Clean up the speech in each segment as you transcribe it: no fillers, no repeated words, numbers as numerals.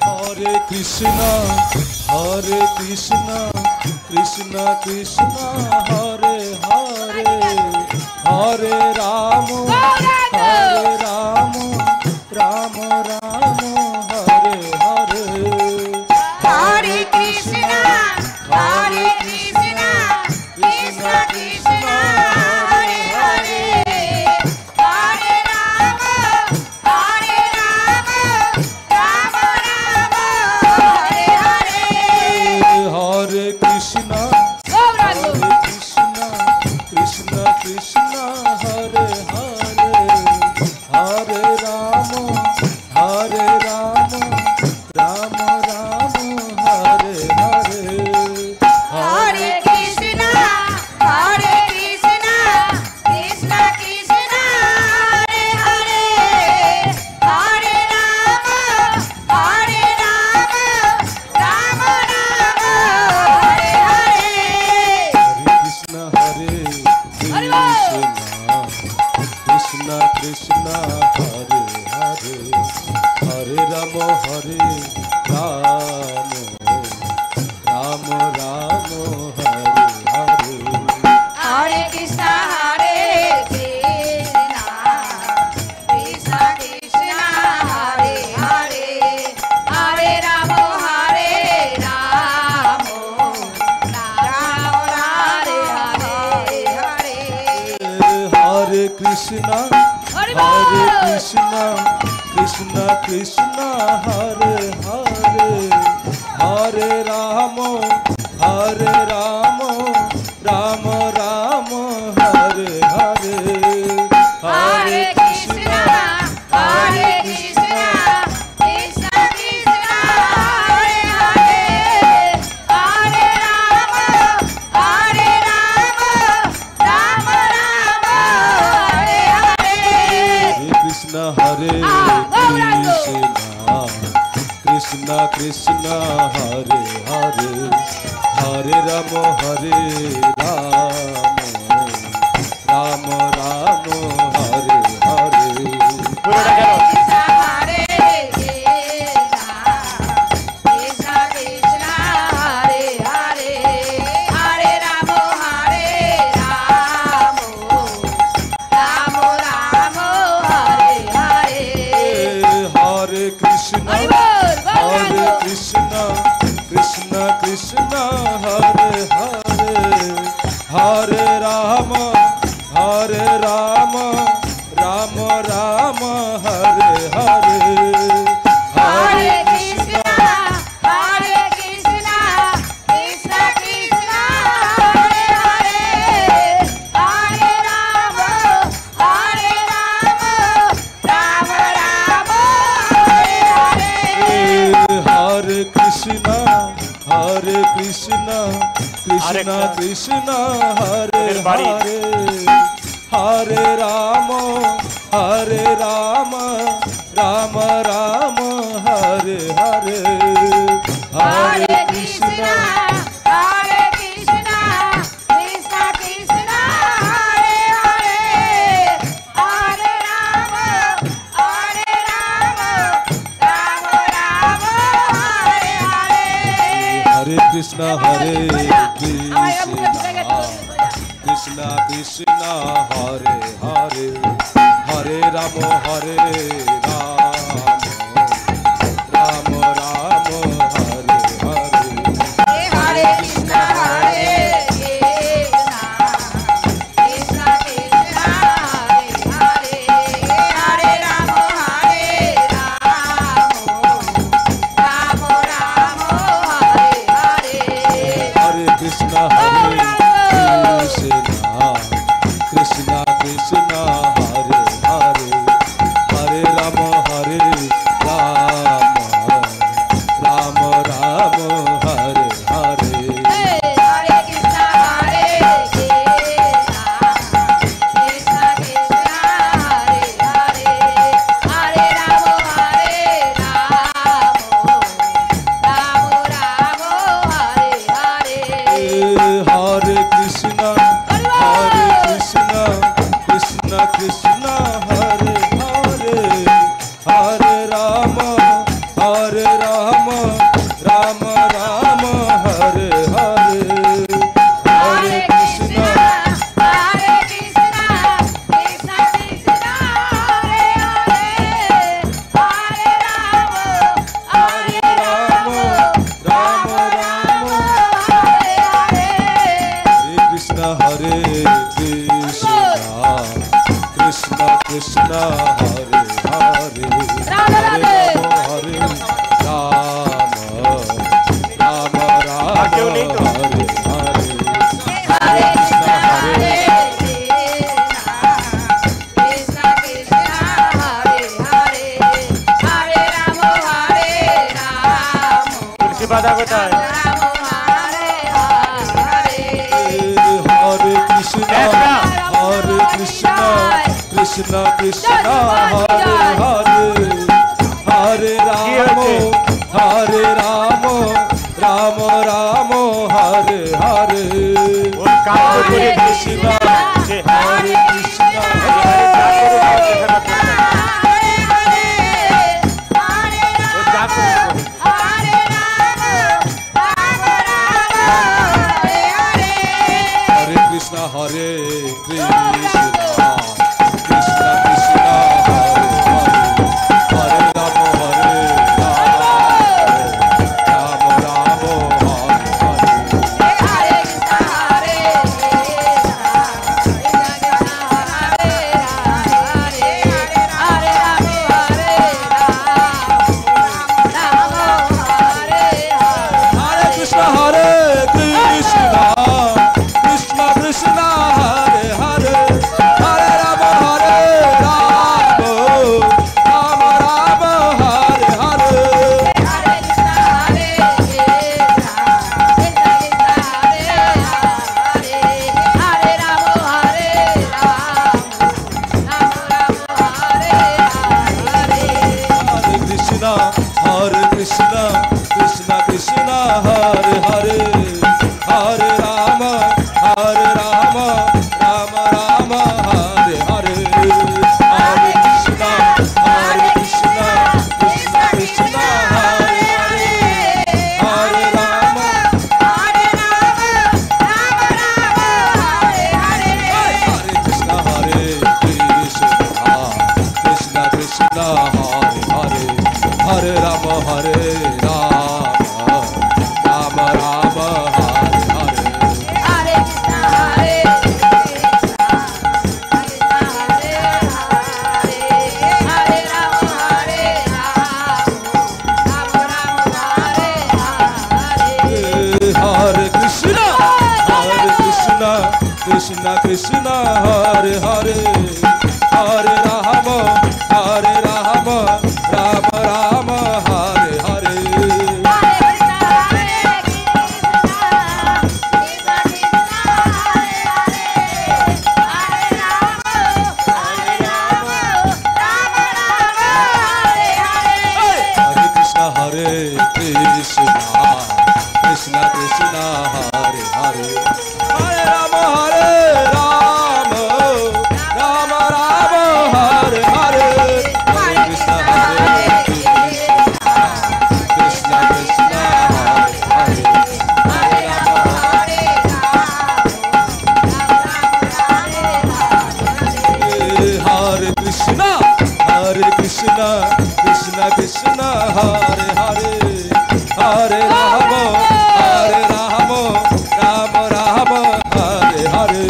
Hare Krishna, Krishna Krishna, Hare Hare, Hare Rama, Rama Rama, Hare Hare. Hare Krishna, Krishna Krishna, Hare Hare, Hare Rama, Rama Rama, Hare Hare. Hare Krishna, Krishna Krishna, Hare Hare, Hare Rama, Rama Rama, Hare Hare. Hare Krishna, Krishna Krishna, Hare Hare, Hare Rama, Rama Rama, Hare Hare. Krishna, Krishna Krishna, Hare Hare, Hare Rama, Rama Rama, Hare Hare. Hare Krishna, Krishna Krishna, Hare Hare, Hare Rama, Rama Hare Hare. Hare Krishna, Krishna Krishna, Hare Hare, Hare Rama, Rama Rama, Hare Hare. Hare Krishna, Krishna Krishna, Hare Hare, Hare Rama, Rama Rama, Hare Hare. Krishna, Krishna Krishna, Hare Hare, Hare Rama, Rama Rama, Hare Hare. Krishna, Krishna, Hare Hare, Hare Rama, Rama Rama, Hare Hare. Hare Krishna, Krishna Krishna, Hare Hare, Hare Rama, Rama Rama, Hare Hare. Hare Krishna, Krishna Krishna, Hare Hare, Hare Rama, Rama Rama, Hare Hare. Hare Krishna, Krishna Krishna, Hare Hare, Hare Rama, Rama Rama, Hare Hare. Hare Krishna, Krishna Krishna, Hare Hare, Hare Rama, Rama Rama, Hare Hare. Hare Krishna, Krishna Krishna, Hare Hare, Hare Rama, Rama Rama, Hare Hare. Hare Krishna, Krishna Krishna, Hare Hare, Hare Rama, Rama Rama, Hare Hare. Hare Krishna, Krishna Krishna, Hare Hare, Hare Rama, Ram Ram Ram Hare Hare Hare Krishna हरे कृष्णा कृष्णा कृष्णा हरे हरे हरे राम राम राम राम हरे हरे हरे कृष्णा कृष्ण कृष्ण हरे हरे राधे हरे राधे राम राम राम क्यों नहीं तो? हरे हरे हरे कृष्णा हरे कृष्णा कृष्णा हरे हरे हरे राम तुलसी बाधा बताए राम हरे हरे हरे कृष्णा कृष्ण कृष्ण हरे हरे हरे राम राम राम हरे हरे और काम तो पूरी कृष्णा हरे कृष्णा हरे कृष्णा कृष्ण कृष्ण हरे हरे हरे राम राम राम हरे हरे हरे कृष्ण कृष्ण कृष्ण हरे हरे हरे राम राम राम हरे हरे हरे कृष्ण कृष्ण कृष्ण हरे हरे हरे राम राम राम हरे हरे हरे कृष्ण कृष्ण कृष्ण हरे हरे हरे राम हरे कृष्ण कृष्ण कृष्ण हरे हरे हरे राम राम राम हरे हरे हरे कृष्ण कृष्ण कृष्ण हरे हरे हरे राम राम राम हरे हरे हरे कृष्ण कृष्ण कृष्ण हरे हरे हरे राम राम राम हरे हरे हरे कृष्ण कृष्ण कृष्ण हरे हरे हरे हरे कृष्ण कृष्ण कृष्ण हरे हरे हरे राम राम राम हरे हरे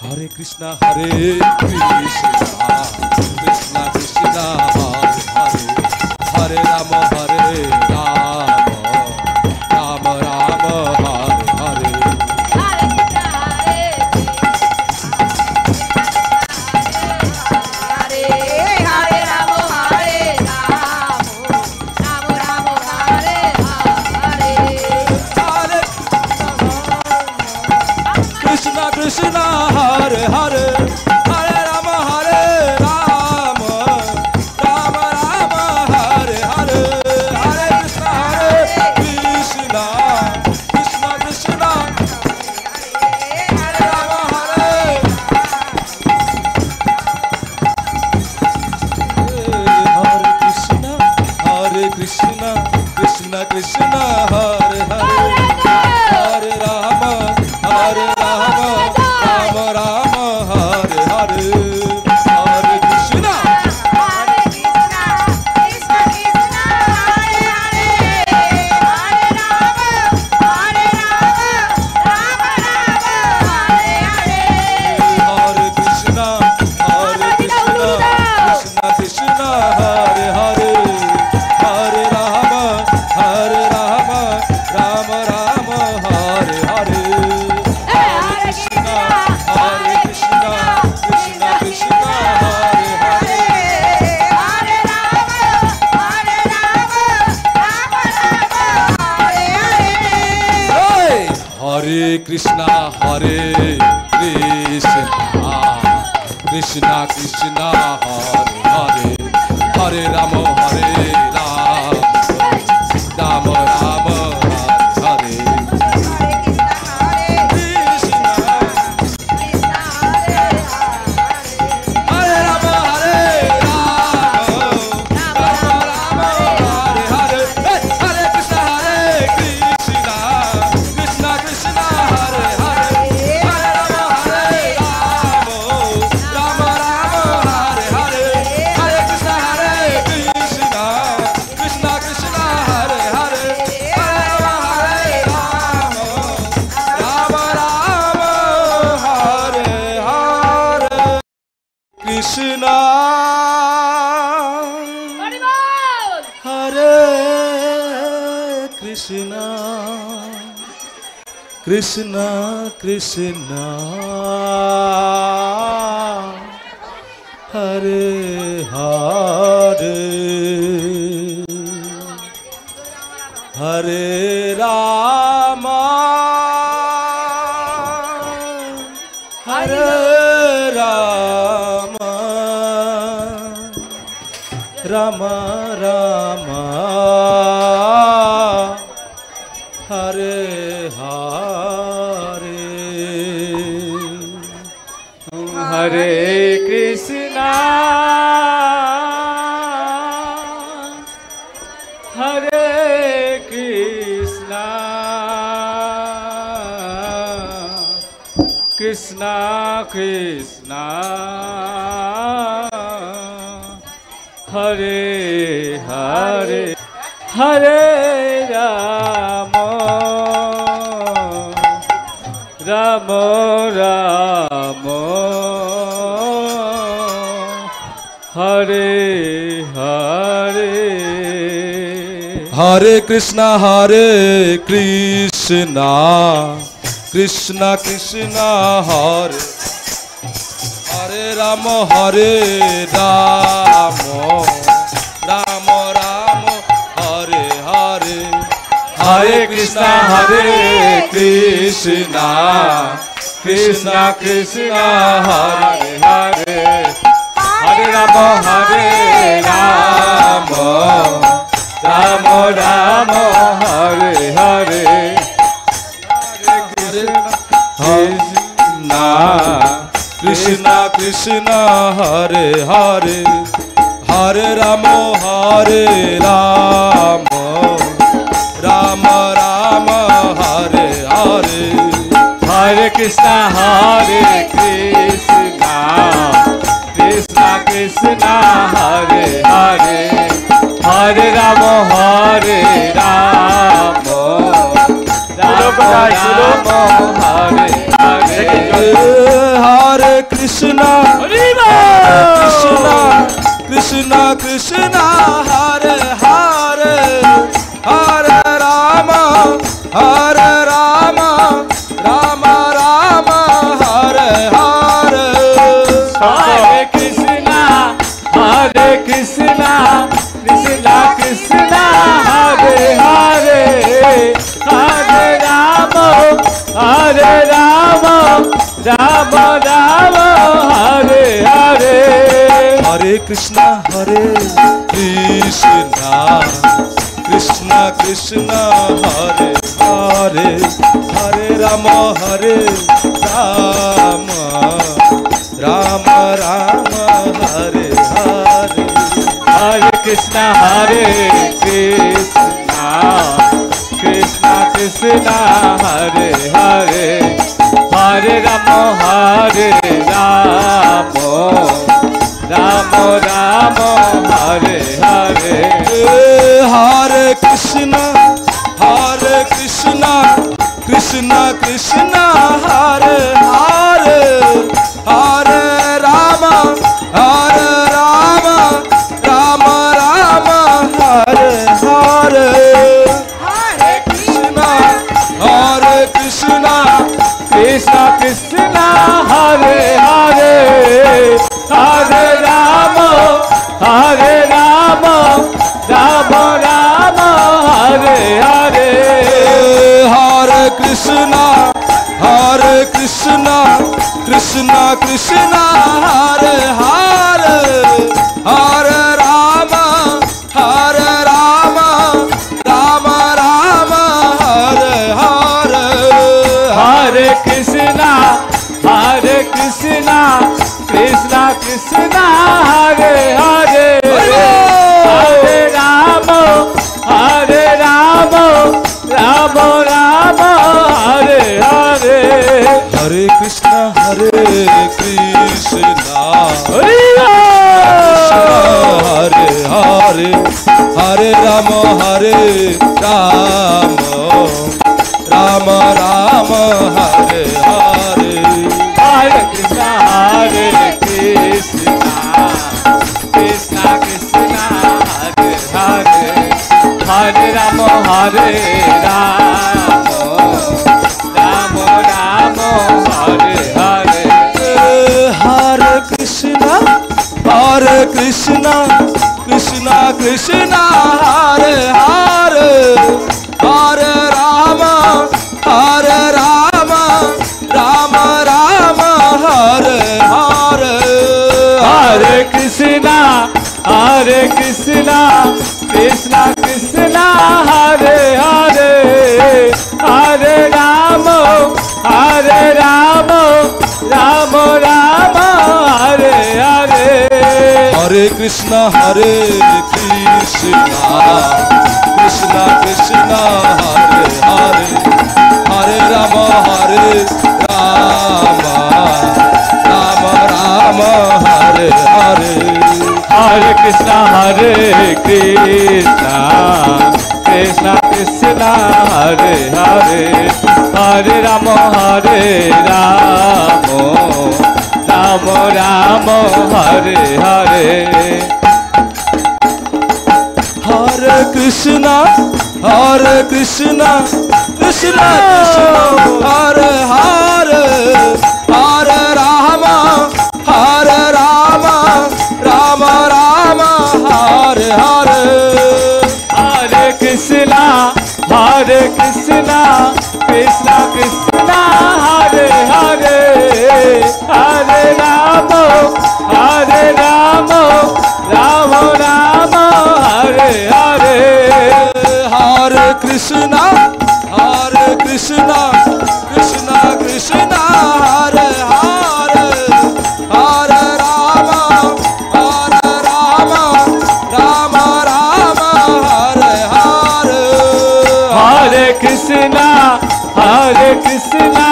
हरे कृष्ण हरे Krishna Krishna Krishna Hare Hare Hare Ram Ram Ram Hare Hare Hare Krishna Krishna Hare Hare Hare Ram Ram Ram Hare Hare Hare Krishna Krishna Hare Hare Hare Rama Rama Rama Hare Hare Hare Krishna Hare Krishna Krishna Krishna Hare Hare Hare Rama Rama Rama Hare Hare Hare Krishna Krishna Krishna Hare Hare Hey! Hare Krishna Krishna Krishna Hare Hare Hare Rama Rama Rama Hare Hare Krishna Hare Rama Rama Rama Hare Hare Hey! Hare Krishna Krishna Krishna Hare Hare Hare Rama Rama Rama Hare Hare Hare Krishna Krishna Krishna Hare Hare Hare Rama Rama Rama Hare Hare Krishna Hare Krishna Krishna Krishna Hare Hare Hare Rama Hare Rama Rama Rama Hare Hare Hare Krishna Hare Krishna Krishna Krishna Hare Hare Hare Rama Rama Rama Hare Hare Hare Krishna Krishna Krishna Hare Hare Rama Rama Rama Hare Hare Hare Krishna Krishna Krishna Hare Hare Hare Rama Rama Rama Hare Hare Krishna Krishna Hare Hare Hare Rama Rama Rama Hare Hare Hare Krishna Krishna Krishna Hare Hare Hare Rama Rama Hare Hare Hare Krishna Krishna Krishna Hare Hare Hare Rama Rama Rama Hare Hare Hare Krishna Krishna Krishna Hare Hare Hare Rama Rama Hare Hare Hare Krishna Krishna Krishna Hare Hare Hare Rama Rama Rama Hare Hare Hare Krishna Krishna Krishna Hare Hare Hare Rama Hare Rama Rama Rama Hare Hare Hare Krishna Krishna Krishna Hare Hare Hare Rama Rama Rama Hare Hare Hare Krishna Krishna Krishna Hare Hare Hare Rama Rama Rama Hare Hare Hare Krishna Krishna Krishna Hare Hare Hare Rama Rama Rama Hare Hare Hare Krishna Krishna Krishna Hare Hare Hare Rama Rama Rama Hare Hare Hare Krishna Hare Hare Rama Rama Rama Hare Hare Hare Krishna Krishna Krishna Hare Hare Hare Rama Hare Rama Rama Hare Hare Hare Krishna Krishna Krishna Hare Hare Hare Rama Rama Rama Hare Hare Hare Krishna Krishna Krishna Hare Hare Hare Rama Rama Rama Hare Hare Hare Krishna Krishna Krishna Hare Hare Hare Rama Rama Rama Hare Hare Hare Krishna Krishna Krishna Hare Hare Hare Rama Rama Rama Hare Hare Hare Krishna Krishna Krishna Hare Hare Hare Rama Rama Rama Hare Hare Hare Krishna Krishna Krishna Hare Hare Hare Rama Rama Rama Hare Hare Hare Krishna Krishna Krishna Hare Hare Hare Rama Rama Rama Hare Hare Hare Krishna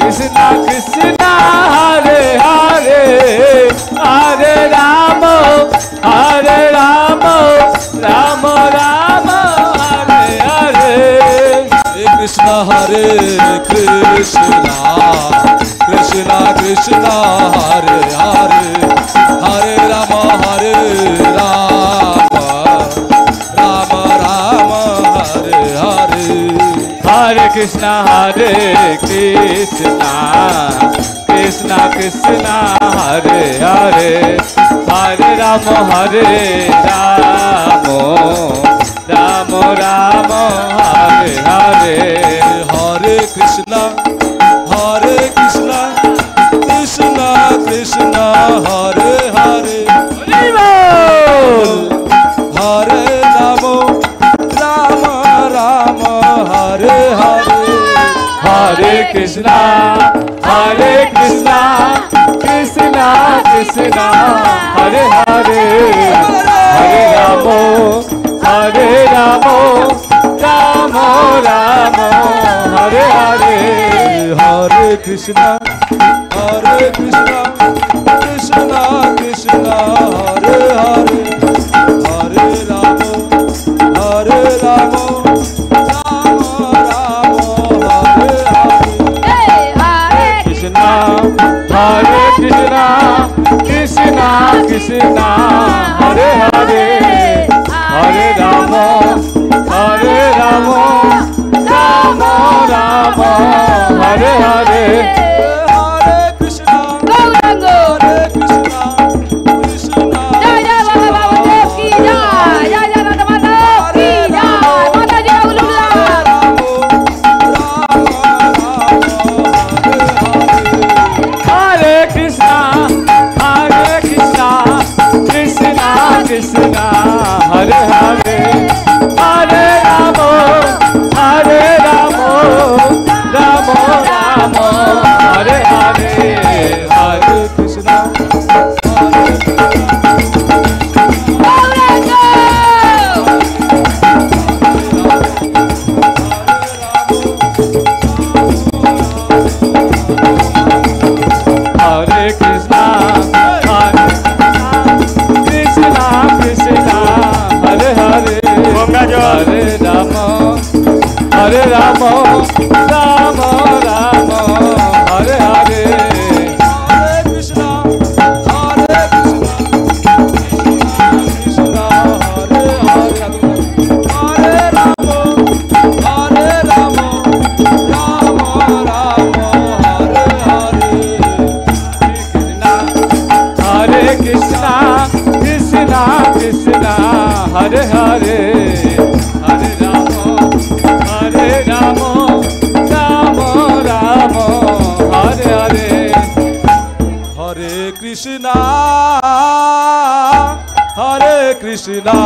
Krishna Krishna Hare Hare Hare Rama Rama Rama Hare Hare Krishna Hare Krishna Krishna Hare Hare Hare Rama Rama Hare Hare Hare Krishna Krishna Hare Hare Hare Rama Rama Hare Hare Hare Krishna Krishna Krishna Hare Hare Hare Rama Rama Hare Hare Hare Krishna Krishna Krishna Hare Hare Hare Rama Rama Krishna, Hare Krishna, Krishna Krishna, Hare Hare, Hare Rama, Hare Rama, Rama Rama, Hare Hare. Hey, Hare Krishna, Hare Krishna, Krishna Krishna, Hare Hare, Hare Rama, Hare Rama, Rama Rama, Hare Hare. Hare Krishna, Gaurango. Hare Krishna, Krishna Jai Jai Baba Baba Dev ki jai. Jai Jai Radha Madhav ki jai. Mataji Raghulullah. Hare Krishna, Hare Krishna, Krishna Krishna, Hare Hare, Hare Rama, Hare Rama, Rama Rama, Hare Hare, Hare Krishna. Gaurango. Hare Krishna, Hare Krishna, Krishna Hare Hare, Hare Rama, Hare Rama, Rama Rama, Hare Hare. Hare Krishna, Hare Krishna, Krishna Hare Hare, Hare Rama, Hare Rama, Rama Rama, Hare Hare. Hare Krishna, Krishna Krishna, Hare Hare, Hare Rama, Hare Rama, Rama Rama, Hare Hare. Hare Krishna, Hare Krishna.